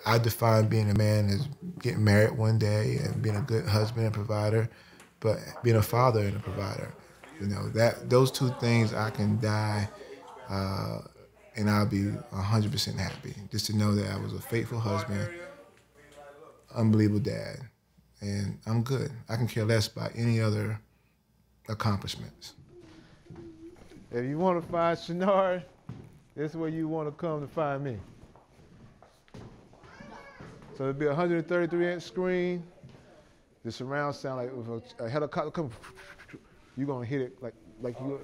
I define being a man as getting married one day and being a good husband and provider, but being a father and a provider. You know, those two things I can die and I'll be 100% happy. Just to know that I was a faithful husband, unbelievable dad, and I'm good. I can care less about any other accomplishments. If you want to find Shenard, this is where you want to come to find me. So it'll be a 133-inch screen. The surround sound like if a helicopter comes, you're gonna hit it like you.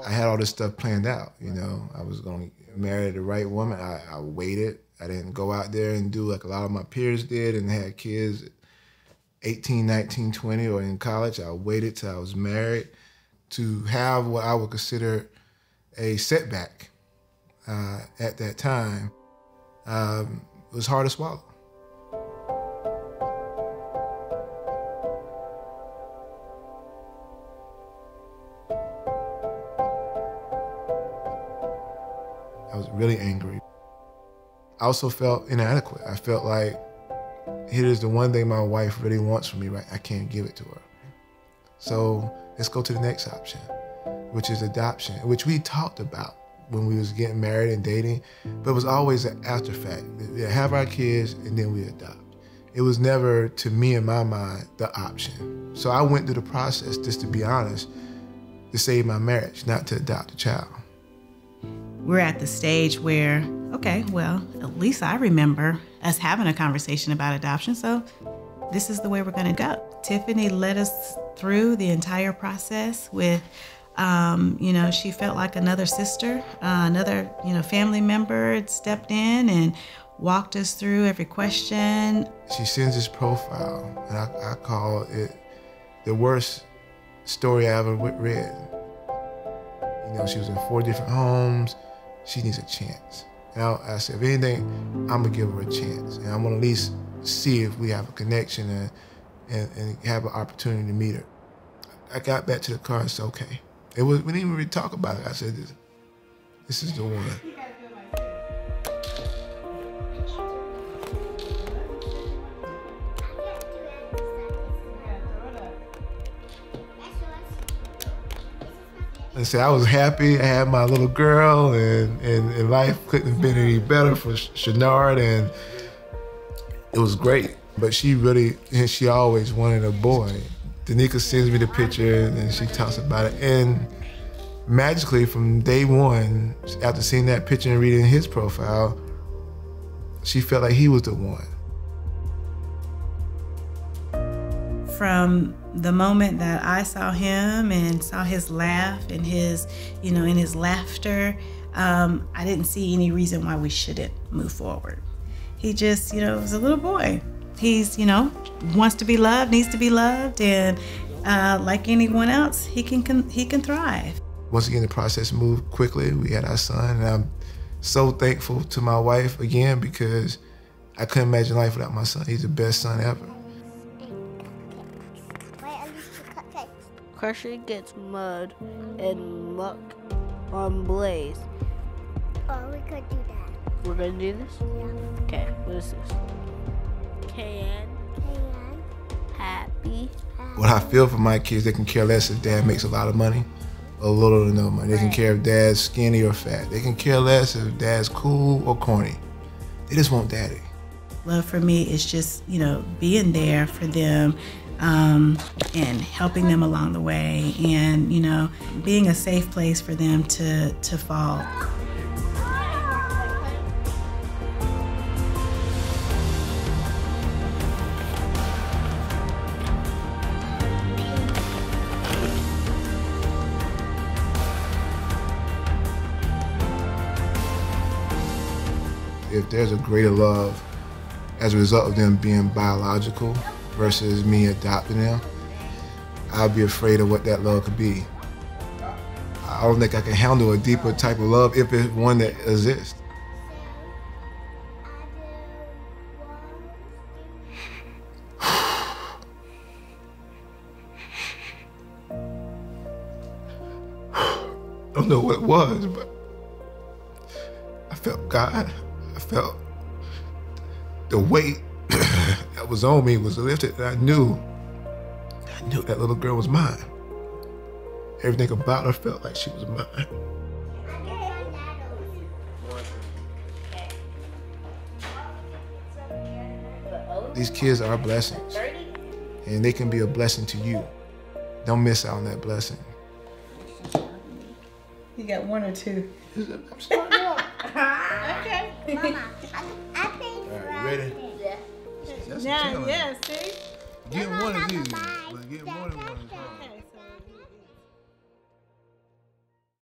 I had all this stuff planned out. You know, I was gonna marry the right woman. I waited. I didn't go out there and do like a lot of my peers did and had kids at 18, 19, 20, or in college. I waited till I was married to have what I would consider a setback at that time. It was hard to swallow. I was really angry. I also felt inadequate. I felt like, here's the one thing my wife really wants from me, right? I can't give it to her. So let's go to the next option, which is adoption, which we talked about when we was getting married and dating, but it was always an after fact. We have our kids and then we adopt. It was never, to me in my mind, the option. So I went through the process, just to be honest, to save my marriage, not to adopt a child. We're at the stage where, okay, well, at least I remember us having a conversation about adoption, so this is the way we're gonna go. Tiffany led us through the entire process with, you know, she felt like another sister, another, you know, family member had stepped in and walked us through every question. She sends this profile, and I call it the worst story I ever read. You know, she was in 4 different homes. She needs a chance. And I said, if anything, I'm gonna give her a chance. And I'm gonna at least see if we have a connection and have an opportunity to meet her. I got back to the car and said, okay. We didn't even really talk about it. I said, this is the one. And so I was happy. I had my little girl, and life couldn't have been any better for Shenard, and it was great. But she always wanted a boy. Donneka sends me the picture, and she talks about it. And magically, from day one, after seeing that picture and reading his profile, she felt like he was the one. From the moment that I saw him and saw his laugh and his, you know, in his laughter, I didn't see any reason why we shouldn't move forward. He just, you know, was a little boy. He's, you know, wants to be loved, needs to be loved, and like anyone else, he can thrive. Once again, the process moved quickly. We had our son, and I'm so thankful to my wife again because I couldn't imagine life without my son. He's the best son ever. Crusher gets mud and muck on Blaze. Oh, we could do that. We're gonna do this? Yeah. Okay, what is this? Happy. What I feel for my kids, they can care less if dad makes a lot of money or little to no money. They can care if dad's skinny or fat. They can care less if dad's cool or corny. They just want daddy. Love for me is just, you know, being there for them, and helping them along the way, and, you know, being a safe place for them to fall. If there's a greater love as a result of them being biological versus me adopting them, I'll be afraid of what that love could be. I don't think I can handle a deeper type of love if it's one that exists. I don't know what it was, but I felt God. I felt the weight that was on me was lifted, and I knew that little girl was mine. Everything about her felt like she was mine. These kids are blessings, and they can be a blessing to you. Don't miss out on that blessing. You got one or two. I'm starting out. Okay. Mama, I think All right, you ready? Yeah. That's Now, a challenge. yeah, see? Getting one is easy, Bye. but getting more than one is hard. Okay.